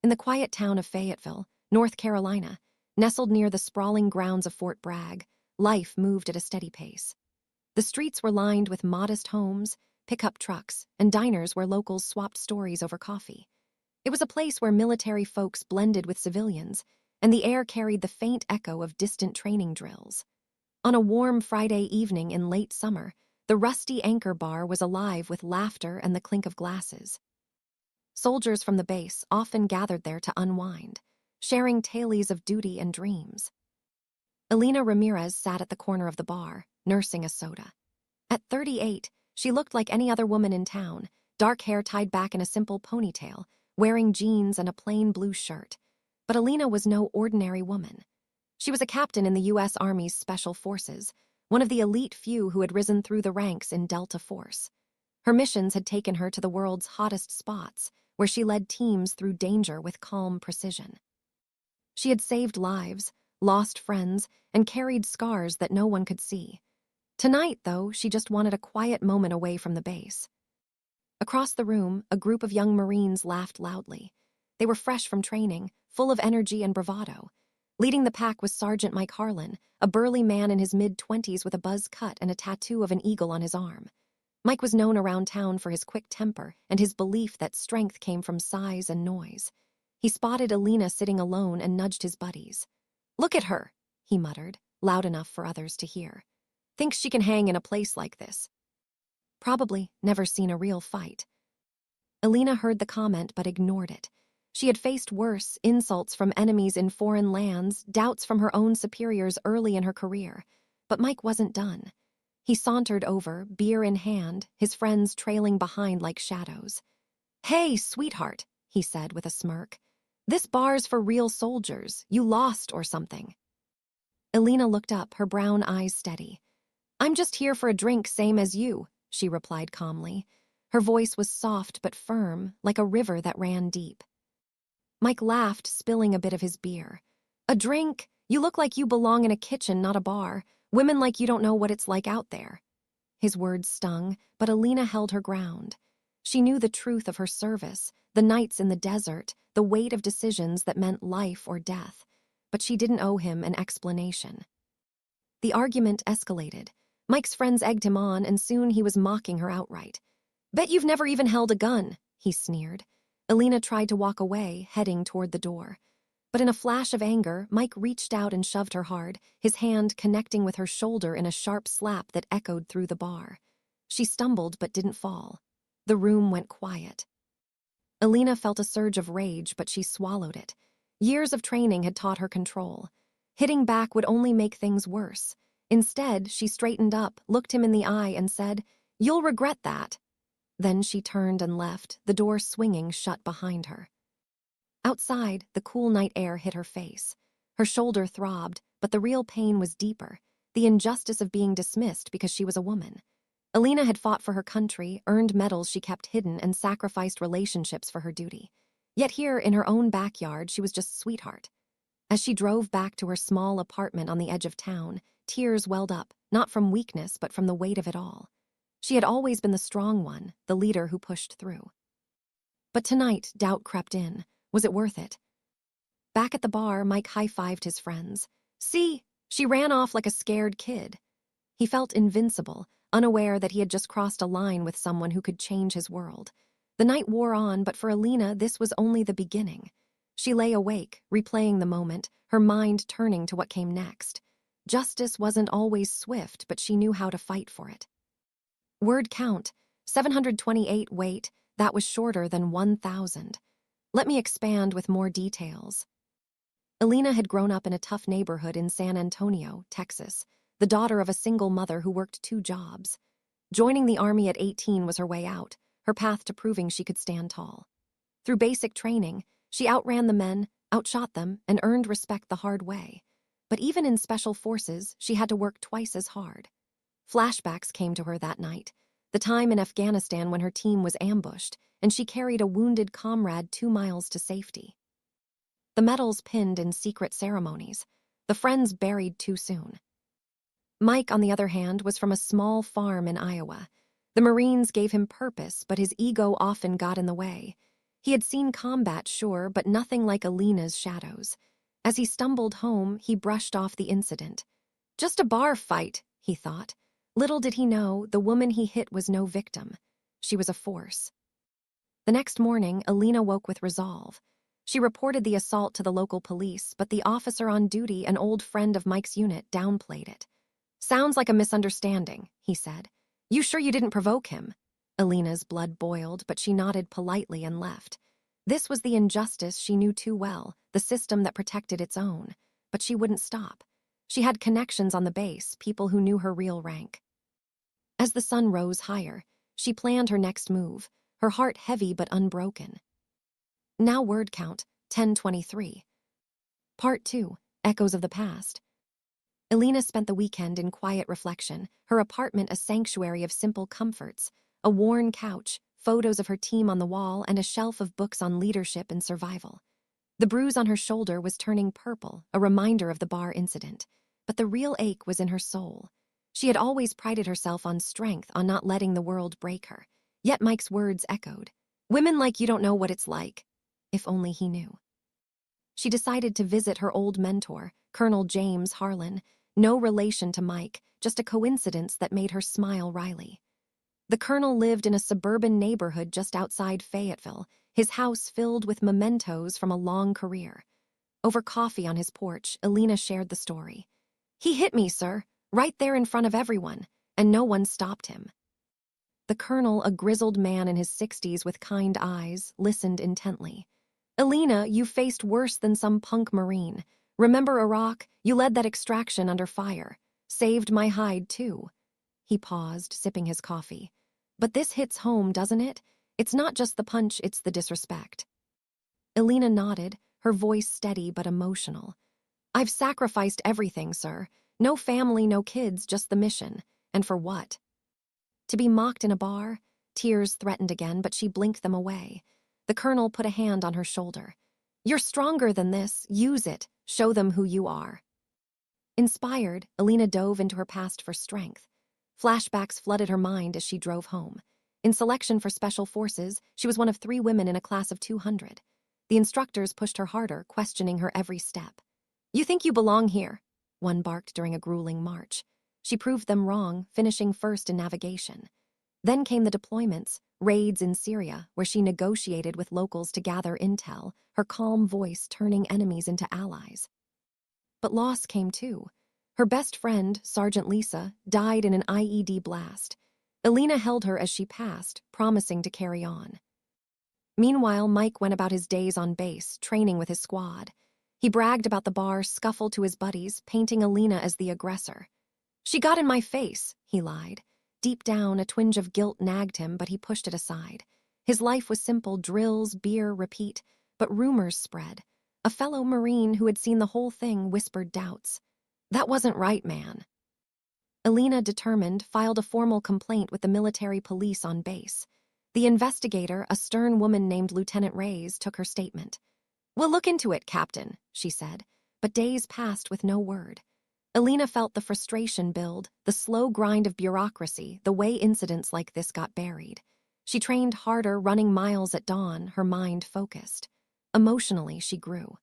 In the quiet town of Fayetteville, North Carolina, nestled near the sprawling grounds of Fort Bragg, life moved at a steady pace. The streets were lined with modest homes, pickup trucks, and diners where locals swapped stories over coffee. It was a place where military folks blended with civilians, and the air carried the faint echo of distant training drills. On a warm Friday evening in late summer, the rusty Anchor Bar was alive with laughter and the clink of glasses. Soldiers from the base often gathered there to unwind, sharing tales of duty and dreams. Elena Ramirez sat at the corner of the bar, nursing a soda. At 38, she looked like any other woman in town, dark hair tied back in a simple ponytail, wearing jeans and a plain blue shirt. But Elena was no ordinary woman. She was a captain in the U.S. Army's Special Forces, one of the elite few who had risen through the ranks in Delta Force. Her missions had taken her to the world's hottest spots, where she led teams through danger with calm precision. She had saved lives, lost friends, and carried scars that no one could see. Tonight, though, she just wanted a quiet moment away from the base. Across the room, a group of young Marines laughed loudly. They were fresh from training, full of energy and bravado. Leading the pack was Sergeant Mike Harlan, a burly man in his mid-20s with a buzz cut and a tattoo of an eagle on his arm. Mike was known around town for his quick temper and his belief that strength came from size and noise. He spotted Elena sitting alone and nudged his buddies. "Look at her," he muttered, loud enough for others to hear. "Thinks she can hang in a place like this. Probably never seen a real fight." Elena heard the comment but ignored it. She had faced worse, insults from enemies in foreign lands, doubts from her own superiors early in her career. But Mike wasn't done. He sauntered over, beer in hand, his friends trailing behind like shadows. "Hey, sweetheart," he said with a smirk. "This bar's for real soldiers. You lost or something." Elena looked up, her brown eyes steady. "I'm just here for a drink, same as you," she replied calmly. Her voice was soft but firm, like a river that ran deep. Mike laughed, spilling a bit of his beer. "A drink? You look like you belong in a kitchen, not a bar. Women like you don't know what it's like out there." His words stung, but Elena held her ground. She knew the truth of her service, the nights in the desert, the weight of decisions that meant life or death. But she didn't owe him an explanation. The argument escalated. Mike's friends egged him on, and soon he was mocking her outright. "Bet you've never even held a gun," he sneered. Elena tried to walk away, heading toward the door. But in a flash of anger, Mike reached out and shoved her hard, his hand connecting with her shoulder in a sharp slap that echoed through the bar. She stumbled but didn't fall. The room went quiet. Elena felt a surge of rage, but she swallowed it. Years of training had taught her control. Hitting back would only make things worse. Instead, she straightened up, looked him in the eye, and said, "You'll regret that." Then she turned and left, the door swinging shut behind her. Outside, the cool night air hit her face. Her shoulder throbbed, but the real pain was deeper, the injustice of being dismissed because she was a woman. Elena had fought for her country, earned medals she kept hidden, and sacrificed relationships for her duty. Yet here, in her own backyard, she was just sweetheart. As she drove back to her small apartment on the edge of town, tears welled up, not from weakness but from the weight of it all. She had always been the strong one, the leader who pushed through. But tonight, doubt crept in. Was it worth it? Back at the bar, Mike high-fived his friends. "See, she ran off like a scared kid." He felt invincible, unaware that he had just crossed a line with someone who could change his world. The night wore on, but for Elena, this was only the beginning. She lay awake, replaying the moment, her mind turning to what came next. Justice wasn't always swift, but she knew how to fight for it. Word count, 728. Wait, that was shorter than 1,000. Let me expand with more details. Elena had grown up in a tough neighborhood in San Antonio, Texas, the daughter of a single mother who worked 2 jobs. Joining the Army at 18 was her way out, her path to proving she could stand tall. Through basic training, she outran the men, outshot them, and earned respect the hard way. But even in special forces, she had to work twice as hard. Flashbacks came to her that night, the time in Afghanistan when her team was ambushed, and she carried a wounded comrade 2 miles to safety. The medals pinned in secret ceremonies, the friends buried too soon. Mike, on the other hand, was from a small farm in Iowa. The Marines gave him purpose, but his ego often got in the way. He had seen combat, sure, but nothing like Alina's shadows. As he stumbled home, he brushed off the incident. Just a bar fight, he thought. Little did he know, the woman he hit was no victim. She was a force. The next morning, Alina woke with resolve. She reported the assault to the local police, but the officer on duty, an old friend of Mike's unit, downplayed it. "Sounds like a misunderstanding," he said. "You sure you didn't provoke him?" Alina's blood boiled, but she nodded politely and left. This was the injustice she knew too well, the system that protected its own. But she wouldn't stop. She had connections on the base, people who knew her real rank. As the sun rose higher, she planned her next move, her heart heavy but unbroken. Now word count, 1023. Part 2, Echoes of the Past. Alina spent the weekend in quiet reflection, her apartment a sanctuary of simple comforts, a worn couch, photos of her team on the wall, and a shelf of books on leadership and survival. The bruise on her shoulder was turning purple, a reminder of the bar incident. But the real ache was in her soul. She had always prided herself on strength, on not letting the world break her. Yet Mike's words echoed. "Women like you don't know what it's like." If only he knew. She decided to visit her old mentor, Colonel James Harlan. No relation to Mike, just a coincidence that made her smile wryly. The colonel lived in a suburban neighborhood just outside Fayetteville, his house filled with mementos from a long career. Over coffee on his porch, Alina shared the story. "He hit me, sir, right there in front of everyone, and no one stopped him." The colonel, a grizzled man in his 60s with kind eyes, listened intently. "Alina, you faced worse than some punk Marine. Remember Iraq? You led that extraction under fire. Saved my hide, too." He paused, sipping his coffee. "But this hits home, doesn't it? It's not just the punch, it's the disrespect." Alina nodded, her voice steady but emotional. "I've sacrificed everything, sir. No family, no kids, just the mission. And for what? To be mocked in a bar?" Tears threatened again, but she blinked them away. The colonel put a hand on her shoulder. "You're stronger than this. Use it. Show them who you are." Inspired, Alina dove into her past for strength. Flashbacks flooded her mind as she drove home. In selection for Special Forces, she was one of 3 women in a class of 200. The instructors pushed her harder, questioning her every step. "You think you belong here?" one barked during a grueling march. She proved them wrong, finishing first in navigation. Then came the deployments, raids in Syria, where she negotiated with locals to gather intel, her calm voice turning enemies into allies. But loss came too. Her best friend, Sergeant Lisa, died in an IED blast. Alina held her as she passed, promising to carry on. Meanwhile, Mike went about his days on base, training with his squad. He bragged about the bar, scuffled to his buddies, painting Alina as the aggressor. "She got in my face," he lied. Deep down, a twinge of guilt nagged him, but he pushed it aside. His life was simple: drills, beer, repeat. But rumors spread. A fellow Marine who had seen the whole thing whispered doubts. "That wasn't right, man." Alina, determined, filed a formal complaint with the military police on base. The investigator, a stern woman named Lieutenant Reyes, took her statement. "We'll look into it, Captain," she said, but days passed with no word. Alina felt the frustration build, the slow grind of bureaucracy, the way incidents like this got buried. She trained harder, running miles at dawn, her mind focused. Emotionally, she grew.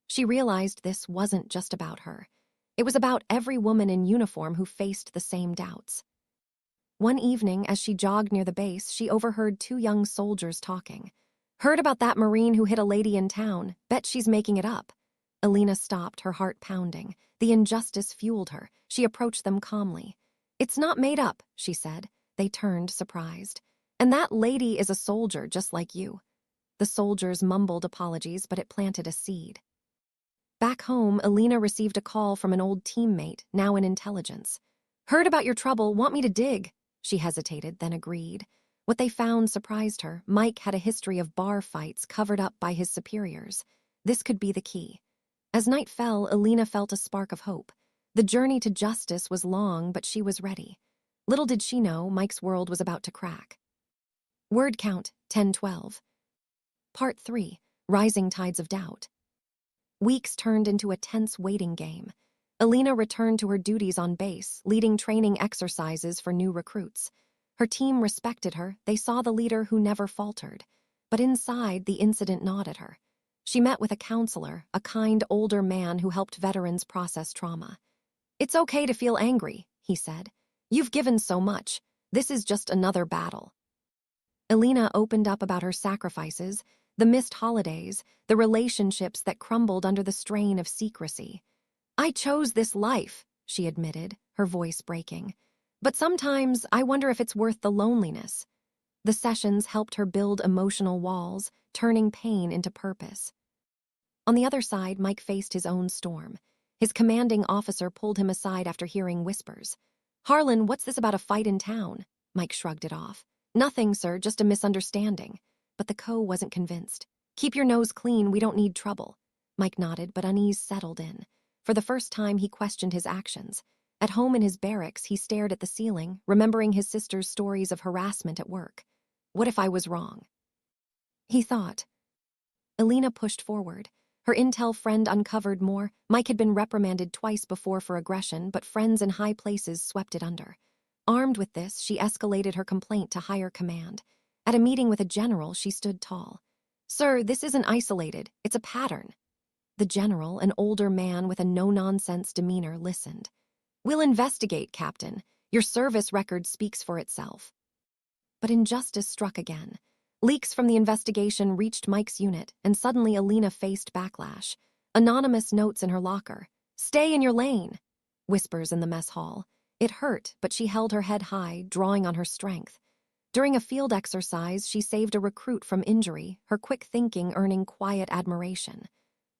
She realized this wasn't just about her. It was about every woman in uniform who faced the same doubts. One evening, as she jogged near the base, she overheard 2 young soldiers talking. "Heard about that Marine who hit a lady in town. Bet she's making it up." Alina stopped, her heart pounding. The injustice fueled her. She approached them calmly. "It's not made up," she said. They turned, surprised. "And that lady is a soldier, just like you." The soldiers mumbled apologies, but it planted a seed. Back home, Alina received a call from an old teammate, now in intelligence. "Heard about your trouble, want me to dig?" She hesitated, then agreed. What they found surprised her. Mike had a history of bar fights covered up by his superiors. This could be the key. As night fell, Alina felt a spark of hope. The journey to justice was long, but she was ready. Little did she know, Mike's world was about to crack. Word count, 1012. Part 3, Rising Tides of Doubt. Weeks turned into a tense waiting game. Alina returned to her duties on base, leading training exercises for new recruits. Her team respected her, they saw the leader who never faltered. But inside, the incident gnawed at her. She met with a counselor, a kind older man who helped veterans process trauma. "It's okay to feel angry," he said. "You've given so much. This is just another battle." Alina opened up about her sacrifices, the missed holidays, the relationships that crumbled under the strain of secrecy. "I chose this life," she admitted, her voice breaking. "But sometimes I wonder if it's worth the loneliness." The sessions helped her build emotional walls, turning pain into purpose. On the other side, Mike faced his own storm. His commanding officer pulled him aside after hearing whispers. "Harlan, what's this about a fight in town?" Mike shrugged it off. "Nothing, sir, just a misunderstanding." But the co wasn't convinced. "Keep your nose clean, we don't need trouble." Mike nodded, but unease settled in. For the first time, he questioned his actions. At home in his barracks, he stared at the ceiling, remembering his sister's stories of harassment at work. What if I was wrong? He thought. Alina pushed forward. Her intel friend uncovered more. Mike had been reprimanded twice before for aggression, but friends in high places swept it under. Armed with this, she escalated her complaint to higher command. At a meeting with a general, she stood tall. "Sir, this isn't isolated. It's a pattern." The general, an older man with a no-nonsense demeanor, listened. "We'll investigate, Captain. Your service record speaks for itself." But injustice struck again. Leaks from the investigation reached Mike's unit, and suddenly Alina faced backlash. Anonymous notes in her locker. "Stay in your lane." Whispers in the mess hall. It hurt, but she held her head high, drawing on her strength. During a field exercise, she saved a recruit from injury, her quick thinking earning quiet admiration.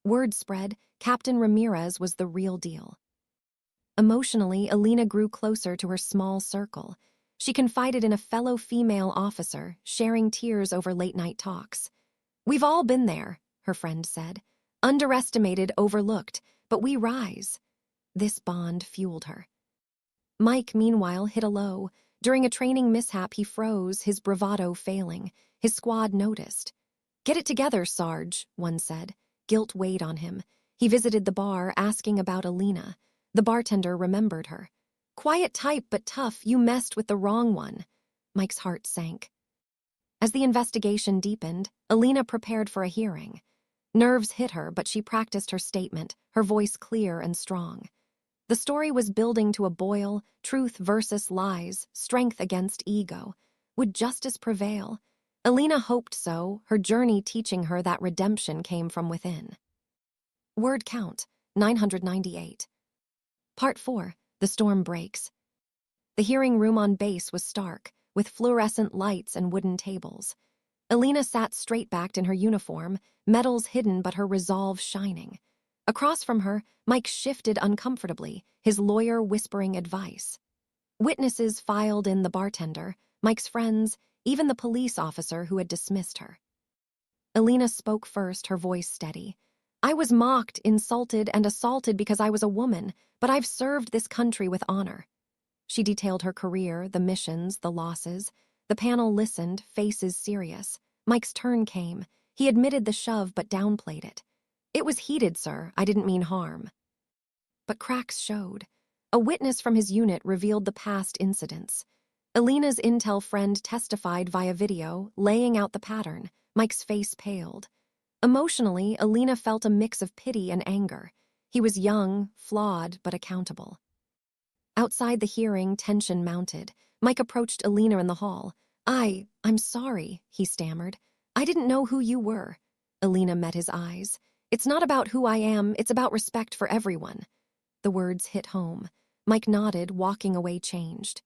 Word spread, Captain Ramirez was the real deal. Emotionally, Alina grew closer to her small circle. She confided in a fellow female officer, sharing tears over late-night talks. "We've all been there," her friend said. "Underestimated, overlooked, but we rise." This bond fueled her. Mike, meanwhile, hit a low. During a training mishap, he froze, his bravado failing. His squad noticed. "Get it together, Sarge," one said. Guilt weighed on him. He visited the bar, asking about Alina. The bartender remembered her. "Quiet type but tough, you messed with the wrong one." Mike's heart sank. As the investigation deepened, Alina prepared for a hearing. Nerves hit her, but she practiced her statement, her voice clear and strong. The story was building to a boil, truth versus lies, strength against ego. Would justice prevail? Alina hoped so, her journey teaching her that redemption came from within. Word count, 998. Part 4, The Storm Breaks. The hearing room on base was stark, with fluorescent lights and wooden tables. Alina sat straight-backed in her uniform, medals hidden but her resolve shining. Across from her, Mike shifted uncomfortably, his lawyer whispering advice. Witnesses filed in: the bartender, Mike's friends, even the police officer who had dismissed her. Alina spoke first, her voice steady. "I was mocked, insulted, and assaulted because I was a woman, but I've served this country with honor." She detailed her career, the missions, the losses. The panel listened, faces serious. Mike's turn came. He admitted the shove but downplayed it. "It was heated, sir. I didn't mean harm." But cracks showed. A witness from his unit revealed the past incidents. Alina's intel friend testified via video, laying out the pattern. Mike's face paled. Emotionally, Alina felt a mix of pity and anger. He was young, flawed, but accountable. Outside the hearing, tension mounted. Mike approached Alina in the hall. I'm sorry," he stammered. "I didn't know who you were." Alina met his eyes. "It's not about who I am, it's about respect for everyone." The words hit home. Mike nodded, walking away changed.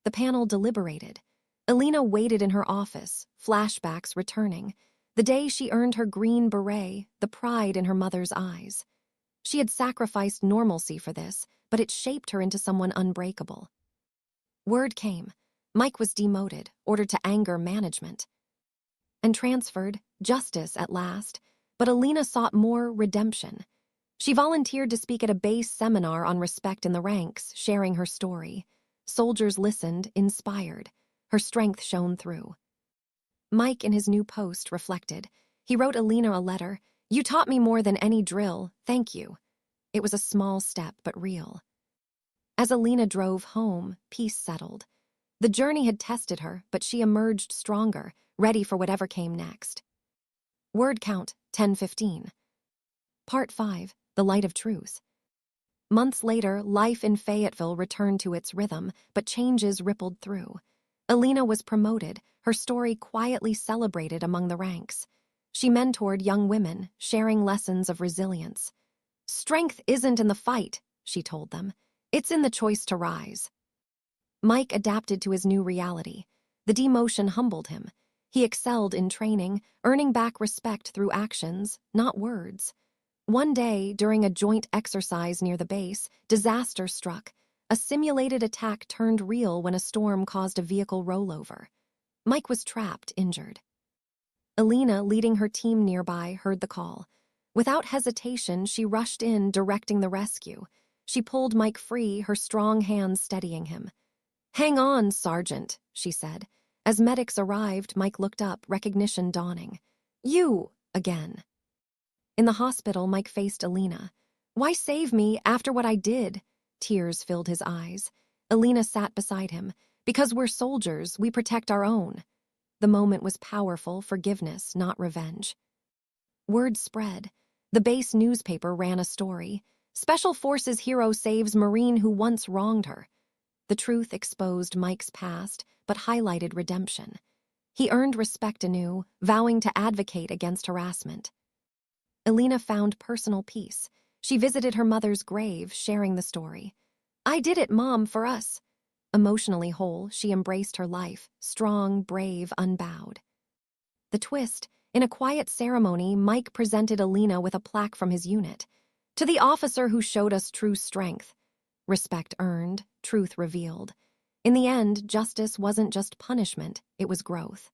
The panel deliberated. Alina waited in her office, flashbacks returning. The day she earned her green beret, the pride in her mother's eyes. She had sacrificed normalcy for this, but it shaped her into someone unbreakable. Word came. Mike was demoted, ordered to anger management. And transferred, justice at last, but Alina sought more: redemption. She volunteered to speak at a base seminar on respect in the ranks, sharing her story. Soldiers listened, inspired. Her strength shone through. Mike, in his new post, reflected. He wrote Alina a letter. "You taught me more than any drill, thank you." It was a small step, but real. As Alina drove home, peace settled. The journey had tested her, but she emerged stronger, ready for whatever came next. Word count 1015. Part 5. The Light of Truth. Months later, life in Fayetteville returned to its rhythm, but changes rippled through. Alina was promoted, her story quietly celebrated among the ranks. She mentored young women, sharing lessons of resilience. "Strength isn't in the fight," she told them. "It's in the choice to rise." Mike adapted to his new reality. The demotion humbled him. He excelled in training, earning back respect through actions, not words. One day, during a joint exercise near the base, disaster struck. A simulated attack turned real when a storm caused a vehicle rollover. Mike was trapped, injured. Alina, leading her team nearby, heard the call. Without hesitation, she rushed in, directing the rescue. She pulled Mike free, her strong hands steadying him. "Hang on, Sergeant," she said. As medics arrived, Mike looked up, recognition dawning. "You, again." In the hospital, Mike faced Alina. "Why save me after what I did?" Tears filled his eyes. Alina sat beside him. "Because we're soldiers, we protect our own." The moment was powerful, forgiveness, not revenge. Word spread. The base newspaper ran a story. "Special Forces hero saves Marine who once wronged her." The truth exposed Mike's past, but highlighted redemption. He earned respect anew, vowing to advocate against harassment. Alina found personal peace. She visited her mother's grave, sharing the story. "I did it, Mom, for us." Emotionally whole, she embraced her life, strong, brave, unbowed. The twist: in a quiet ceremony, Mike presented Alina with a plaque from his unit. "To the officer who showed us true strength." Respect earned, truth revealed. In the end, justice wasn't just punishment, it was growth.